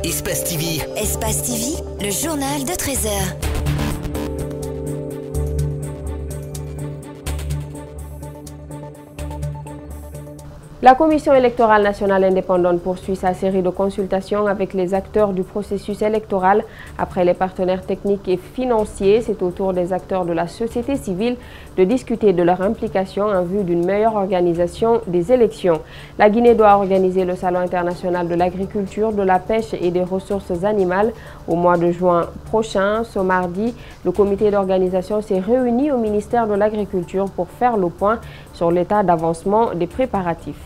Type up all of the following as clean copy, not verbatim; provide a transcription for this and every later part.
Espace TV. Espace TV, le journal de 13h. La Commission électorale nationale indépendante poursuit sa série de consultations avec les acteurs du processus électoral. Après les partenaires techniques et financiers, c'est au tour des acteurs de la société civile de discuter de leur implication en vue d'une meilleure organisation des élections. La Guinée doit organiser le Salon international de l'agriculture, de la pêche et des ressources animales au mois de juin prochain. Ce mardi, le comité d'organisation s'est réuni au ministère de l'Agriculture pour faire le point sur l'état d'avancement des préparatifs.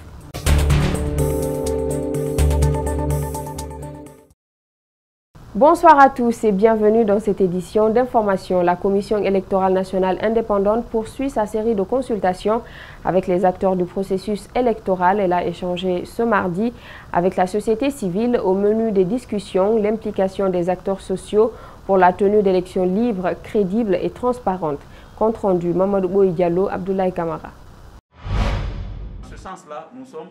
Bonsoir à tous et bienvenue dans cette édition d'information. La Commission électorale nationale indépendante poursuit sa série de consultations avec les acteurs du processus électoral. Elle a échangé ce mardi avec la société civile. Au menu des discussions, l'implication des acteurs sociaux pour la tenue d'élections libres, crédibles et transparentes. Compte rendu, Mamadou Boy Diallo, Abdoulaye Kamara. Dans ce sens-là, nous sommes...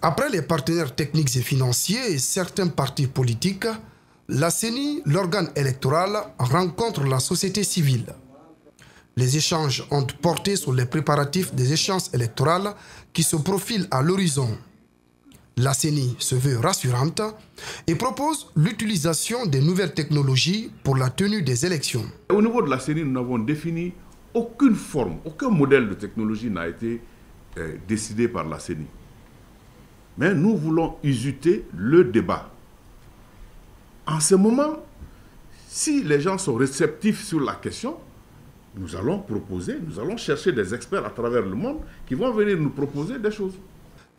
Après les partenaires techniques et financiers et certains partis politiques, la CENI, l'organe électoral, rencontre la société civile. Les échanges ont porté sur les préparatifs des échéances électorales qui se profilent à l'horizon. La CENI se veut rassurante et propose l'utilisation des nouvelles technologies pour la tenue des élections. Au niveau de la CENI, nous n'avons défini aucune forme, aucun modèle de technologie n'a été décidé par la CENI. Mais nous voulons user le débat. En ce moment, si les gens sont réceptifs sur la question, nous allons proposer, nous allons chercher des experts à travers le monde qui vont venir nous proposer des choses.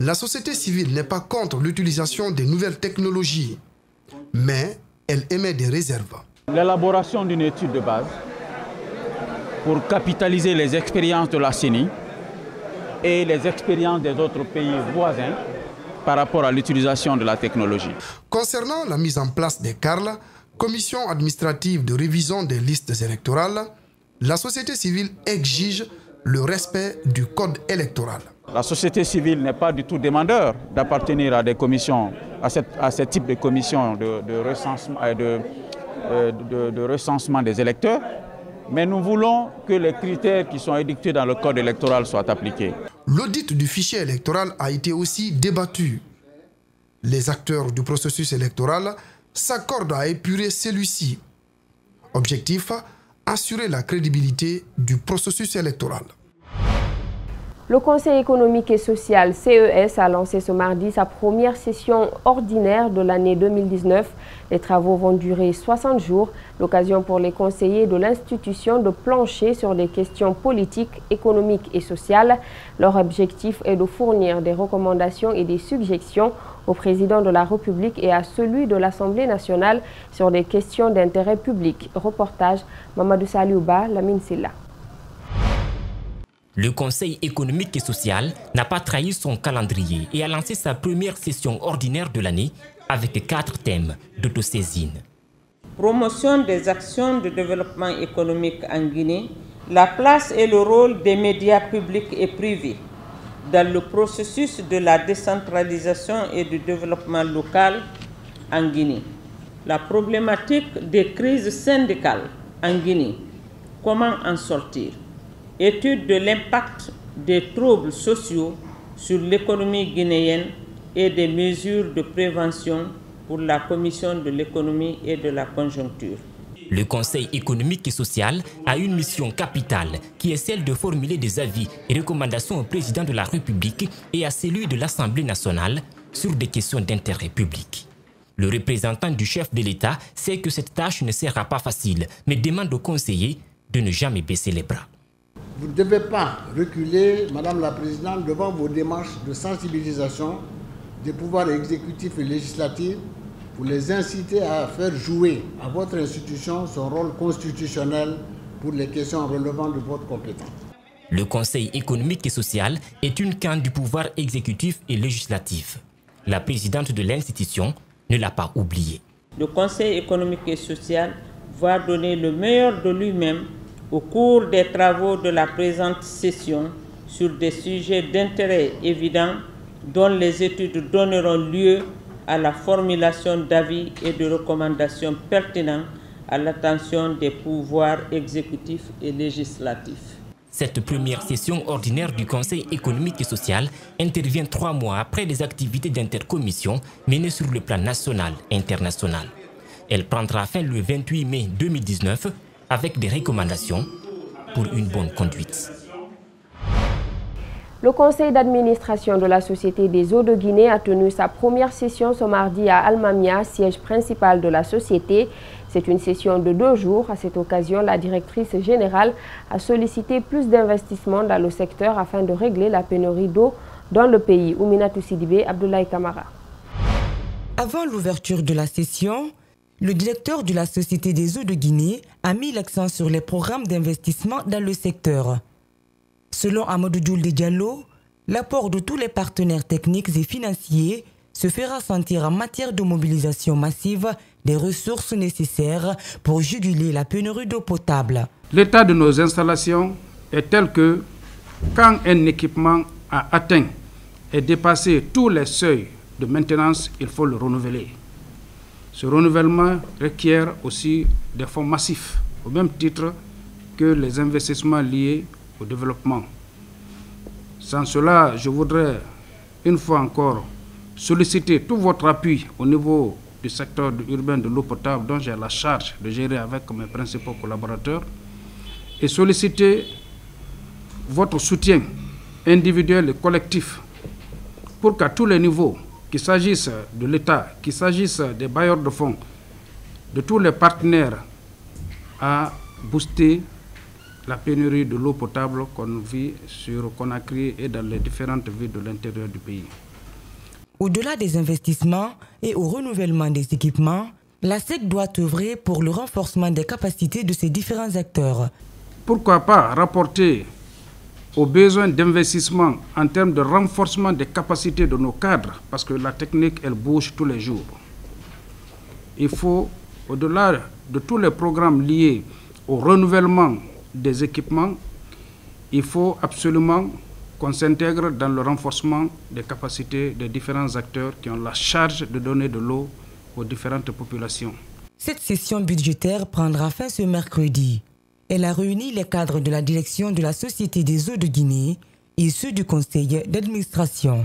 La société civile n'est pas contre l'utilisation des nouvelles technologies, mais elle émet des réserves. L'élaboration d'une étude de base pour capitaliser les expériences de la CENI et les expériences des autres pays voisins par rapport à l'utilisation de la technologie. Concernant la mise en place des CARL, commission administrative de révision des listes électorales, la société civile exige le respect du code électoral. La société civile n'est pas du tout demandeur d'appartenir à des commissions, à ce type de commission de recensement des électeurs, mais nous voulons que les critères qui sont édictés dans le code électoral soient appliqués. L'audit du fichier électoral a été aussi débattu. Les acteurs du processus électoral s'accordent à épurer celui-ci. Objectif, assurer la crédibilité du processus électoral. Le Conseil économique et social CES a lancé ce mardi sa première session ordinaire de l'année 2019. Les travaux vont durer 60 jours, l'occasion pour les conseillers de l'institution de plancher sur des questions politiques, économiques et sociales. Leur objectif est de fournir des recommandations et des suggestions au président de la République et à celui de l'Assemblée nationale sur des questions d'intérêt public. Reportage Mamadou Saliouba, Lamine Silla. Le Conseil économique et social n'a pas trahi son calendrier et a lancé sa première session ordinaire de l'année avec 4 thèmes d'autosaisine. Promotion des actions de développement économique en Guinée, la place et le rôle des médias publics et privés dans le processus de la décentralisation et du développement local en Guinée. La problématique des crises syndicales en Guinée, comment en sortir? Étude de l'impact des troubles sociaux sur l'économie guinéenne et des mesures de prévention pour la Commission de l'économie et de la conjoncture. Le Conseil économique et social a une mission capitale qui est celle de formuler des avis et recommandations au président de la République et à celui de l'Assemblée nationale sur des questions d'intérêt public. Le représentant du chef de l'État sait que cette tâche ne sera pas facile, mais demande aux conseillers de ne jamais baisser les bras. Vous ne devez pas reculer, Madame la Présidente, devant vos démarches de sensibilisation des pouvoirs exécutifs et législatifs pour les inciter à faire jouer à votre institution son rôle constitutionnel pour les questions relevant de votre compétence. Le Conseil économique et social est une canne du pouvoir exécutif et législatif. La présidente de l'institution ne l'a pas oublié. Le Conseil économique et social va donner le meilleur de lui-même au cours des travaux de la présente session sur des sujets d'intérêt évident dont les études donneront lieu à la formulation d'avis et de recommandations pertinents à l'attention des pouvoirs exécutifs et législatifs. Cette première session ordinaire du Conseil économique et social intervient 3 mois après les activités d'intercommission menées sur le plan national et international. Elle prendra fin le 28 mai 2019 avec des recommandations pour une bonne conduite. Le conseil d'administration de la Société des eaux de Guinée a tenu sa première session ce mardi à Almamia, siège principal de la société. C'est une session de 2 jours. À cette occasion, la directrice générale a sollicité plus d'investissements dans le secteur afin de régler la pénurie d'eau dans le pays. Ouminatou Sidibé, Abdoulaye Kamara. Avant l'ouverture de la session, le directeur de la Société des eaux de Guinée a mis l'accent sur les programmes d'investissement dans le secteur. Selon Amadou Djoulde Diallo, l'apport de tous les partenaires techniques et financiers se fera sentir en matière de mobilisation massive des ressources nécessaires pour juguler la pénurie d'eau potable. L'état de nos installations est tel que quand un équipement a atteint et dépassé tous les seuils de maintenance, il faut le renouveler. Ce renouvellement requiert aussi des fonds massifs, au même titre que les investissements liés au développement. Sans cela, je voudrais une fois encore solliciter tout votre appui au niveau du secteur urbain de l'eau potable dont j'ai la charge de gérer avec mes principaux collaborateurs et solliciter votre soutien individuel et collectif pour qu'à tous les niveaux, qu'il s'agisse de l'État, qu'il s'agisse des bailleurs de fonds, de tous les partenaires, à booster la pénurie de l'eau potable qu'on vit sur Conakry et dans les différentes villes de l'intérieur du pays. Au-delà des investissements et au renouvellement des équipements, la SEC doit œuvrer pour le renforcement des capacités de ces différents acteurs. Pourquoi pas rapporter aux besoins d'investissement en termes de renforcement des capacités de nos cadres, parce que la technique, elle bouge tous les jours. Il faut, au-delà de tous les programmes liés au renouvellement des équipements, il faut absolument qu'on s'intègre dans le renforcement des capacités des différents acteurs qui ont la charge de donner de l'eau aux différentes populations. Cette session budgétaire prendra fin ce mercredi. Elle a réuni les cadres de la direction de la Société des eaux de Guinée et ceux du conseil d'administration.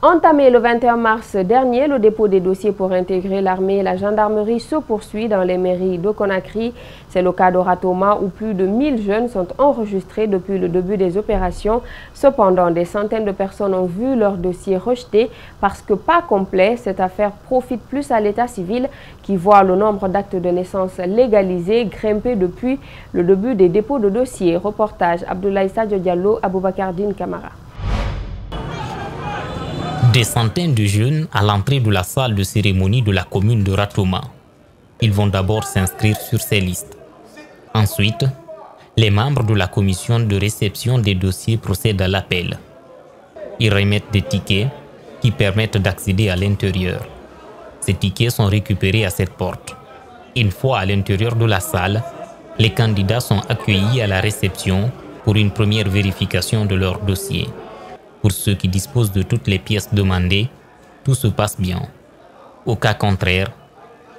Entamé le 21 mars dernier, le dépôt des dossiers pour intégrer l'armée et la gendarmerie se poursuit dans les mairies de Conakry. C'est le cas d'Oratoma où plus de 1000 jeunes sont enregistrés depuis le début des opérations. Cependant, des centaines de personnes ont vu leur dossier rejeté parce que pas complet. Cette affaire profite plus à l'état civil qui voit le nombre d'actes de naissance légalisés grimper depuis le début des dépôts de dossiers. Reportage Abdoulaye Sadio Diallo, Aboubakar Din Kamara. Des centaines de jeunes à l'entrée de la salle de cérémonie de la commune de Ratoma. Ils vont d'abord s'inscrire sur ces listes. Ensuite, les membres de la commission de réception des dossiers procèdent à l'appel. Ils remettent des tickets qui permettent d'accéder à l'intérieur. Ces tickets sont récupérés à cette porte. Une fois à l'intérieur de la salle, les candidats sont accueillis à la réception pour une première vérification de leur dossier. Pour ceux qui disposent de toutes les pièces demandées, tout se passe bien. Au cas contraire,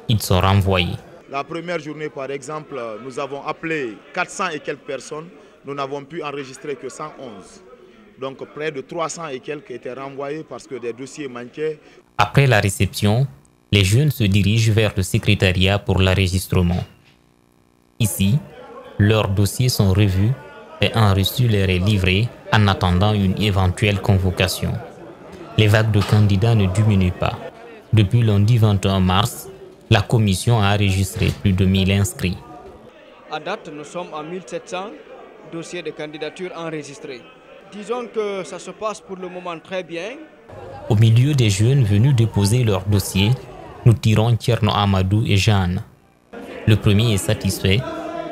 ils sont renvoyés. La première journée, par exemple, nous avons appelé 400 et quelques personnes. Nous n'avons pu enregistrer que 111. Donc près de 300 et quelques étaient renvoyés parce que des dossiers manquaient. Après la réception, les jeunes se dirigent vers le secrétariat pour l'enregistrement. Ici, leurs dossiers sont revus et un reçu leur est livré en attendant une éventuelle convocation. Les vagues de candidats ne diminuent pas. Depuis lundi 21 mars, la commission a enregistré plus de 1000 inscrits. À date, nous sommes à 1700 dossiers de candidature enregistrés. Disons que ça se passe pour le moment très bien. Au milieu des jeunes venus déposer leurs dossiers, nous tirons Tierno Amadou et Jeanne. Le premier est satisfait,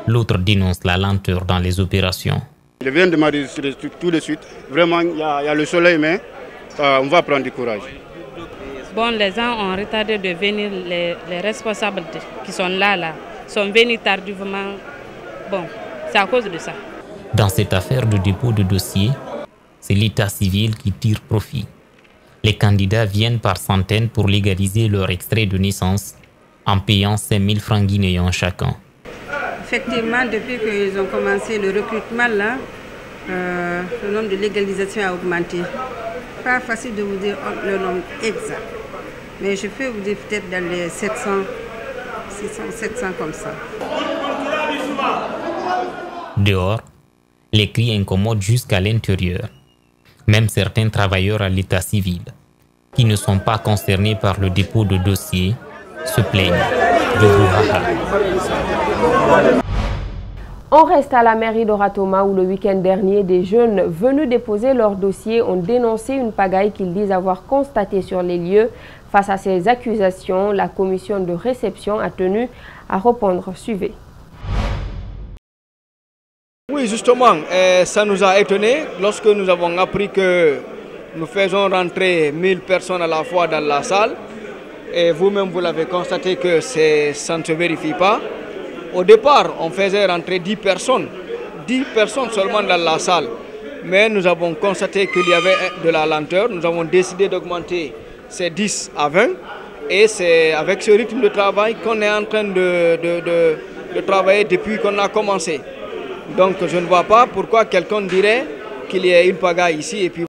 l'autre dénonce la lenteur dans les opérations. Je viens de m'enregistrer tout de suite. Vraiment, il y a le soleil, mais on va prendre du courage. Bon, les gens ont retardé de venir, les responsables qui sont là, sont venus tardivement. Bon, c'est à cause de ça. Dans cette affaire de dépôt de dossier, c'est l'état civil qui tire profit. Les candidats viennent par centaines pour légaliser leur extrait de naissance en payant 5 000 francs guinéens chacun. Effectivement, depuis qu'ils ont commencé le recrutement, là, le nombre de légalisation a augmenté. Pas facile de vous dire le nombre exact, mais je peux vous dire peut-être dans les 700, 600, 700 comme ça. Dehors, les cris incommodent jusqu'à l'intérieur. Même certains travailleurs à l'état civil, qui ne sont pas concernés par le dépôt de dossiers, se plaignent de brouhaha. On reste à la mairie d'Oratoma où le week-end dernier, des jeunes venus déposer leur dossier ont dénoncé une pagaille qu'ils disent avoir constatée sur les lieux. Face à ces accusations, la commission de réception a tenu à répondre. Suivez. Oui, justement, ça nous a étonnés lorsque nous avons appris que nous faisons rentrer 1000 personnes à la fois dans la salle. Et vous-même, vous l'avez constaté que ça ne se vérifie pas. Au départ, on faisait rentrer 10 personnes seulement dans la salle. Mais nous avons constaté qu'il y avait de la lenteur. Nous avons décidé d'augmenter ces 10 à 20. Et c'est avec ce rythme de travail qu'on est en train de travailler depuis qu'on a commencé. Donc je ne vois pas pourquoi quelqu'un dirait qu'il y a une pagaille ici et puis